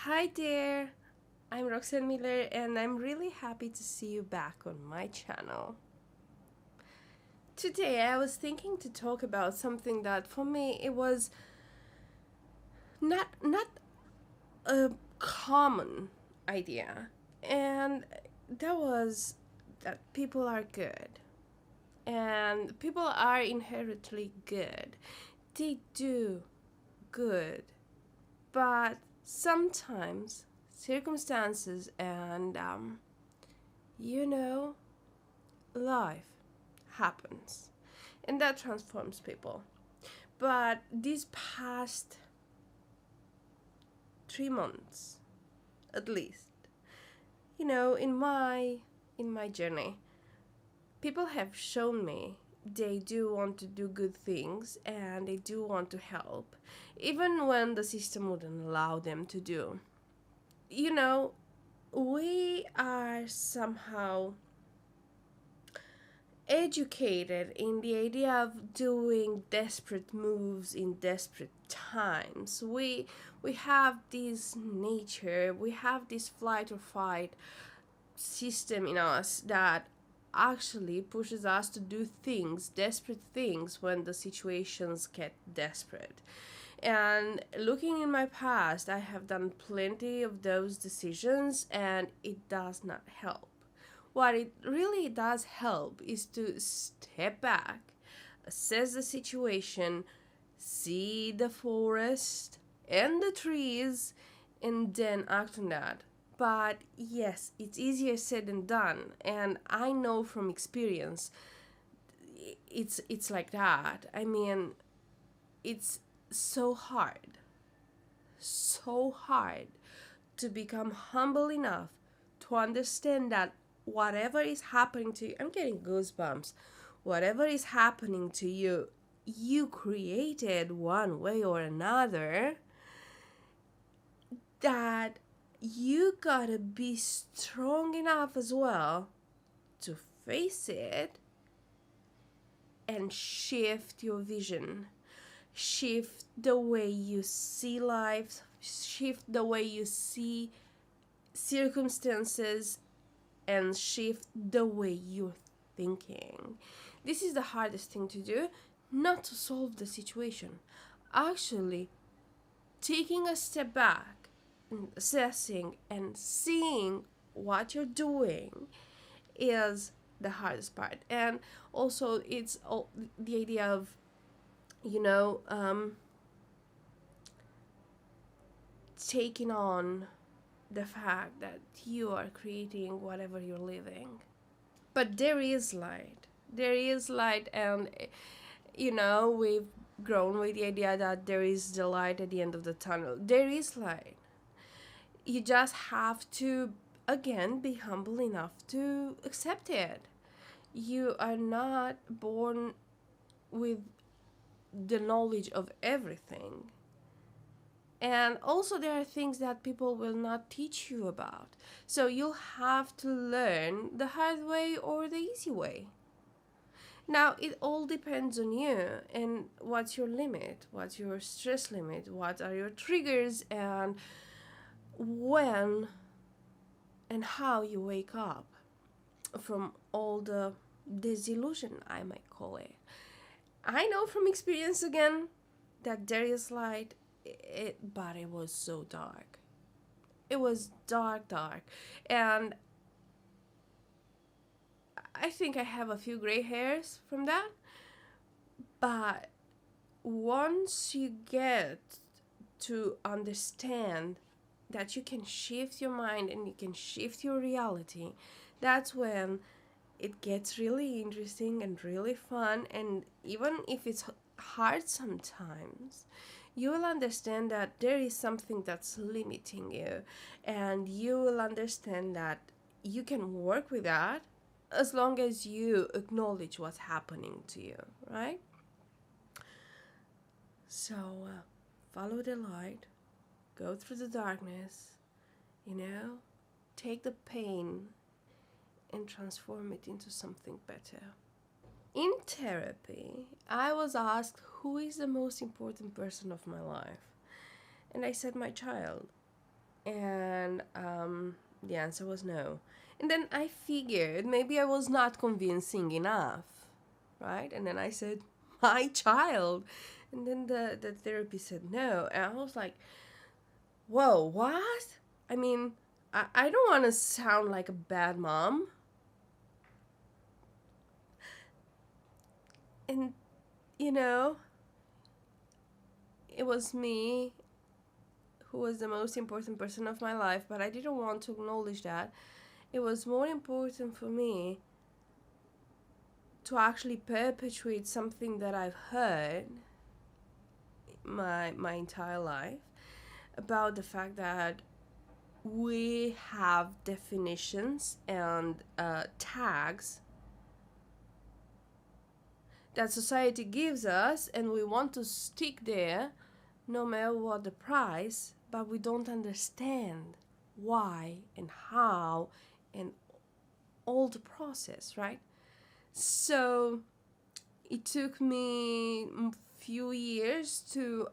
Hi there, I'm Roxanne Miller, and I'm really happy to see you back on my channel. Today, I was thinking to talk about something that for me it was not a common idea, and that was that people are good, and people are inherently good. They do good, but sometimes circumstances and you know life happens and that transforms people. But these past 3 months at least, in my journey, people have shown me they do want to do good things and they do want to help, even when the system wouldn't allow them to do. you know we are somehow educated in the idea of doing desperate moves in desperate times. We have this nature, we have this flight or fight system in us that actually pushes us to do things, desperate things, when the situations get desperate. And looking in my past, I have done plenty of those decisions and it does not help. What it really does help is to step back, assess the situation, see the forest and the trees, and then act on that. But yes, it's easier said than done, and I know from experience it's like that. I mean, it's so hard, so hard to become humble enough to understand that whatever is happening to you, I'm getting goosebumps. Whatever is happening to you, you created one way or another. That you gotta be strong enough as well to face it and shift your vision, shift the way you see life, shift the way you see circumstances, and shift the way you're thinking. This is the hardest thing to do, not to solve the situation. Actually, taking a step back and assessing and seeing what you're doing is the hardest part. And also, it's all the idea of, you know, taking on the fact that you are creating whatever you're living. But there is light. There is light, and we've grown with the idea that there is the light at the end of the tunnel. There is light. You just have to, again, be humble enough to accept it. You are not born with the knowledge of everything. And also, there are things that people will not teach you about. So you'll have to learn the hard way or the easy way. Now, it all depends on you and what's your limit, what's your stress limit, what are your triggers, and when and how you wake up from all the disillusion, I might call it. I know from experience again that there is light, but it was so dark. It was dark, dark. And I think I have a few gray hairs from that. But once you get to understand that you can shift your mind and you can shift your reality, that's when it gets really interesting and really fun. And even if it's hard sometimes, you will understand that there is something that's limiting you, and you will understand that you can work with that as long as you acknowledge what's happening to you, right? So, follow the light, go through the darkness, you know, take the pain and transform it into something better. In therapy, I was asked who is the most important person of my life. And I said, my child. And the answer was no. And then I figured maybe I was not convincing enough, right? And then I said, my child. And then the therapist said no. And I was like, whoa, what? I mean, I don't want to sound like a bad mom. And, you know, it was me who was the most important person of my life, but I didn't want to acknowledge that. It was more important for me to actually perpetuate something that I've heard my entire life about the fact that we have definitions and tags that society gives us, and we want to stick there no matter what the price, but we don't understand why and how and all the process, right? So it took me a few years to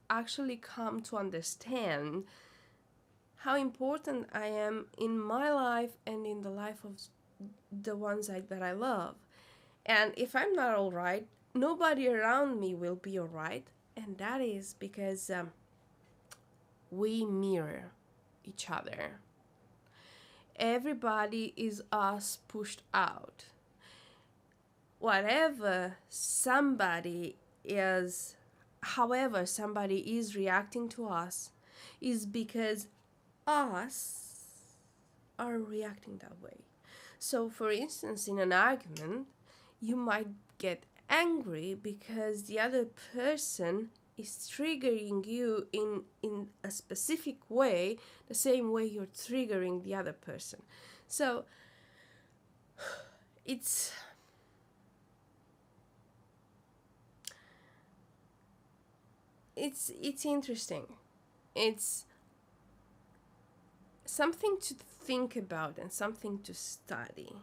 actually come to understand how important I am in my life and in the life of the ones that I love. And if I'm not all right, nobody around me will be all right. And that is because we mirror each other. Everybody is us pushed out. Whatever somebody is, however somebody is reacting to us, is because us are reacting that way. So, for instance, in an argument, you might get angry because the other person is triggering you in a specific way, the same way you're triggering the other person. So it's it's interesting. It's something to think about and something to study.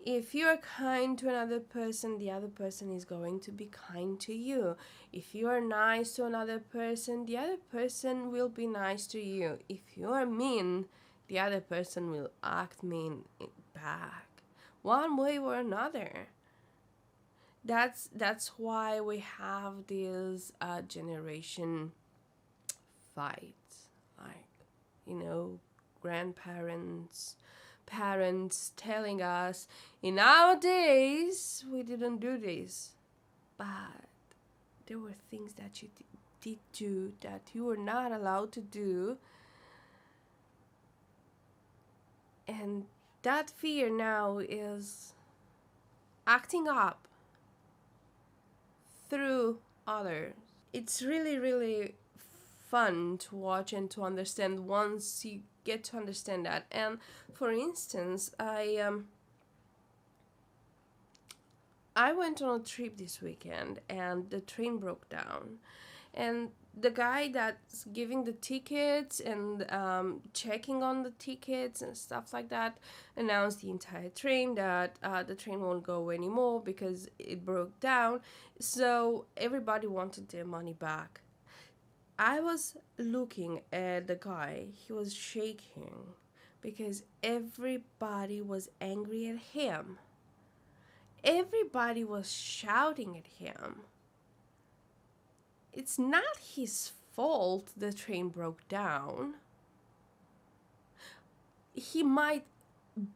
If you are kind to another person, the other person is going to be kind to you. If you are nice to another person, the other person will be nice to you. If you are mean, the other person will act mean back, one way or another. That's why we have these generation fights, like, you know, grandparents, parents telling us, in our days we didn't do this, but there were things that you did do that you were not allowed to do, and that fear now is acting up through others. It's really, really fun to watch and to understand once you get to understand that. And for instance, I went on a trip this weekend and the train broke down, and the guy that's giving the tickets and checking on the tickets and stuff like that announced the entire train that the train won't go anymore because it broke down. So everybody wanted their money back. I was looking at the guy, he was shaking because everybody was angry at him. Everybody was shouting at him. It's not his fault the train broke down. He might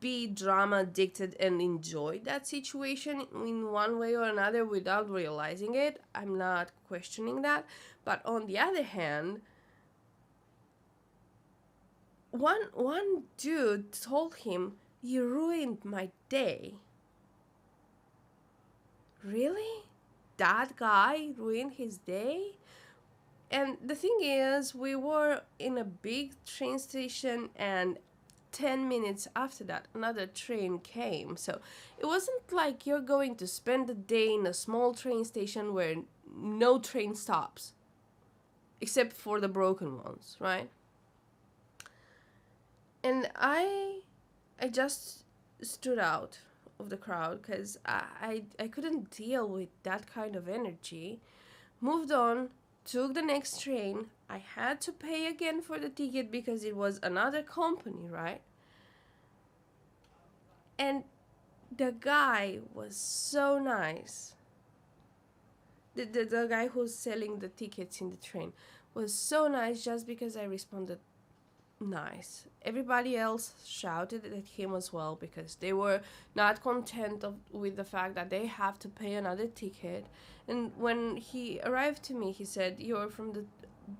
be drama addicted and enjoy that situation in one way or another without realizing it. I'm not questioning that. But on the other hand, one dude told him, "You ruined my day." Really? That guy ruined his day? And the thing is, we were in a big train station, and 10 minutes after that, another train came. So it wasn't like you're going to spend the day in a small train station where no train stops, except for the broken ones, right? And I just stood out of the crowd because I couldn't deal with that kind of energy. Moved on, took the next train. I had to pay again for the ticket because it was another company, right? And the guy was so nice. The guy who's selling the tickets in the train was so nice just because I responded nice. Everybody else shouted at him as well because they were not content with the fact that they have to pay another ticket. And when he arrived to me, he said, "You're from the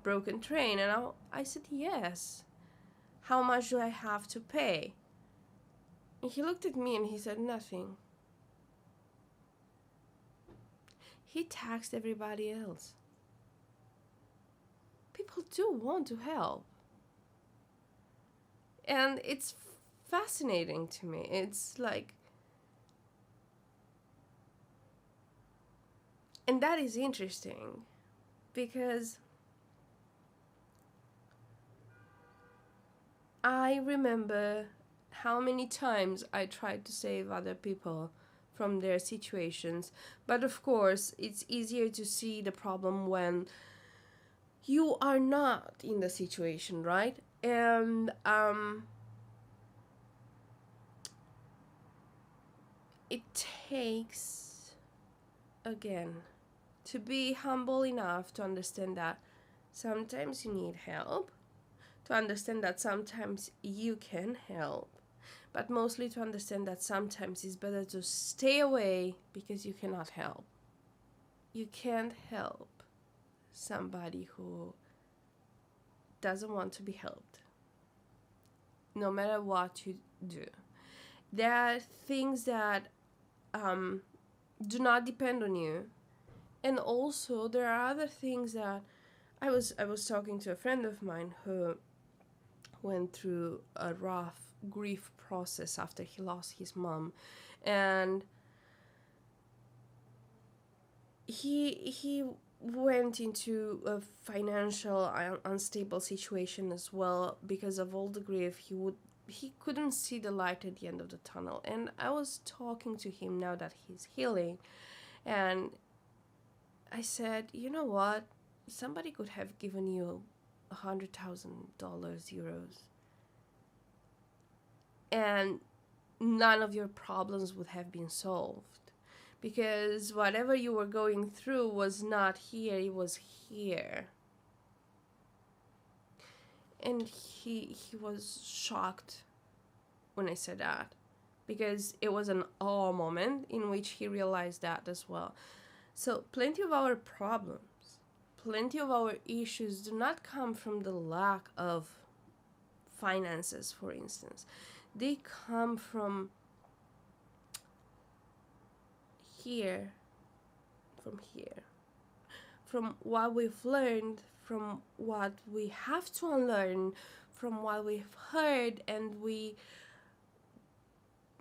broken train." And I said, "Yes. How much do I have to pay?" And he looked at me and he said, "Nothing." He taxed everybody else. People do want to help. And it's fascinating to me. It's like, and that is interesting because I remember how many times I tried to save other people from their situations. But of course, it's easier to see the problem when you are not in the situation, right? And it takes, again, to be humble enough to understand that sometimes you need help, to understand that sometimes you can help, but mostly to understand that sometimes it's better to stay away because you cannot help. You can't help somebody who doesn't want to be helped, no matter what you do. There are things that do not depend on you, and also there are other things that I was talking to a friend of mine who went through a rough grief process after he lost his mom, and he went into a financial unstable situation as well because of all the grief. He couldn't see the light at the end of the tunnel, and I was talking to him now that he's healing, and I said, "You know what, somebody could have given you $100,000 euros, and none of your problems would have been solved, because whatever you were going through was not here, it was here." And he was shocked when I said that, because it was an awe moment in which he realized that as well. So plenty of our problems, plenty of our issues do not come from the lack of finances, for instance. They come from here, from here, from what we've learned, from what we have to unlearn, from what we've heard, and we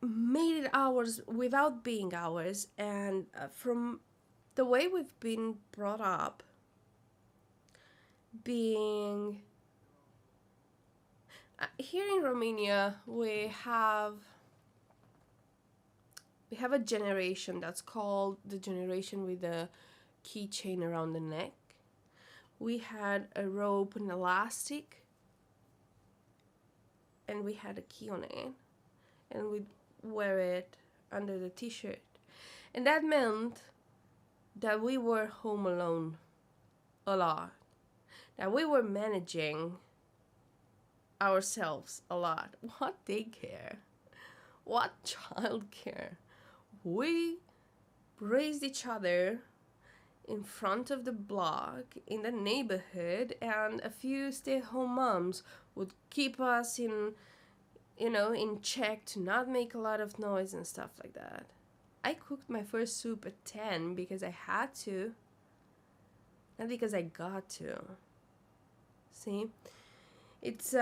made it ours without being ours, and from the way we've been brought up, being here in Romania, we have a generation that's called the generation with the keychain around the neck. We had a rope and elastic, and we had a key on it, and we'd wear it under the t-shirt. And that meant that we were home alone a lot, that we were managing ourselves a lot. What daycare? What childcare? We raised each other in front of the block in the neighborhood, and a few stay-at-home moms would keep us in check to not make a lot of noise and stuff like that. I cooked my first soup at 10 because I had to, not because I got to. See? It's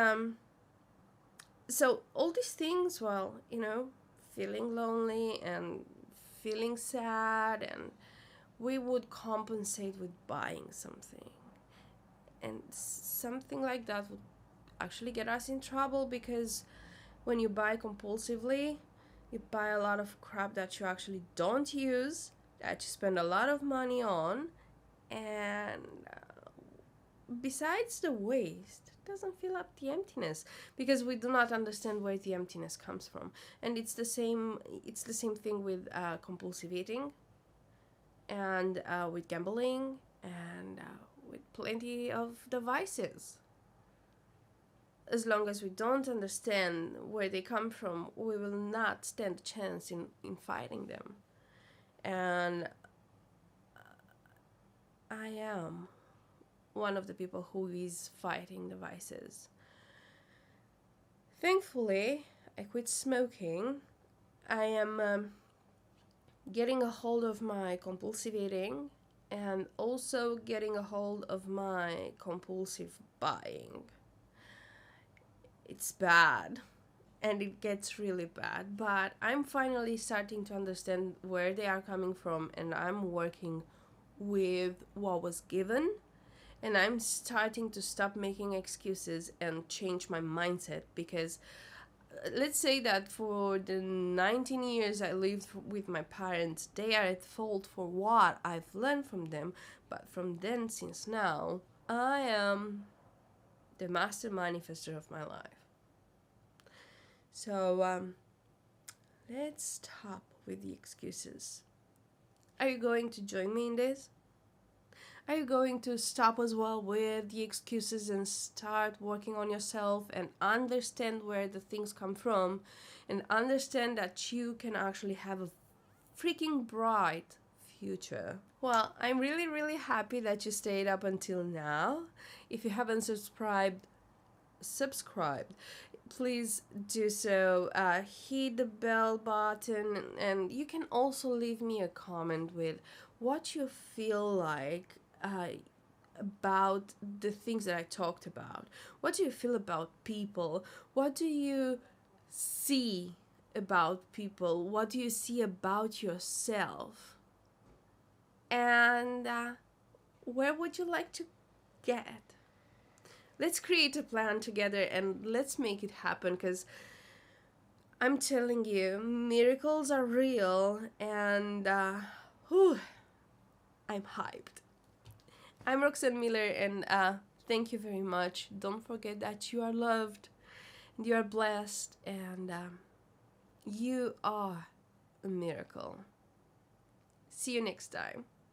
so all these things, well, feeling lonely and feeling sad, and we would compensate with buying something. And something like that would actually get us in trouble, because when you buy compulsively, you buy a lot of crap that you actually don't use, that you spend a lot of money on, and besides the waste, doesn't fill up the emptiness, because we do not understand where the emptiness comes from. And it's the same thing with compulsive eating, and with gambling, and with plenty of devices. As long as we don't understand where they come from, we will not stand a chance in fighting them. And I am one of the people who is fighting the vices. Thankfully, I quit smoking. I am getting a hold of my compulsive eating, and also getting a hold of my compulsive buying. It's bad, and it gets really bad, but I'm finally starting to understand where they are coming from, and I'm working with what was given, and I'm starting to stop making excuses and change my mindset. Because let's say that for the 19 years I lived with my parents, they are at fault for what I've learned from them, but from then since now, I am the master manifester of my life. So let's stop with the excuses. Are you going to join me in this? Are you going to stop as well with the excuses and start working on yourself and understand where the things come from, and understand that you can actually have a freaking bright future? Well, I'm really, really happy that you stayed up until now. If you haven't subscribed, please do so. Hit the bell button, and you can also leave me a comment with what you feel like about the things that I talked about. What do you feel about people? What do you see about people? What do you see about yourself? And where would you like to get? Let's create a plan together and let's make it happen, because I'm telling you, miracles are real, and I'm hyped. I'm Roxanne Miller, and thank you very much. Don't forget that you are loved, and you are blessed, and you are a miracle. See you next time.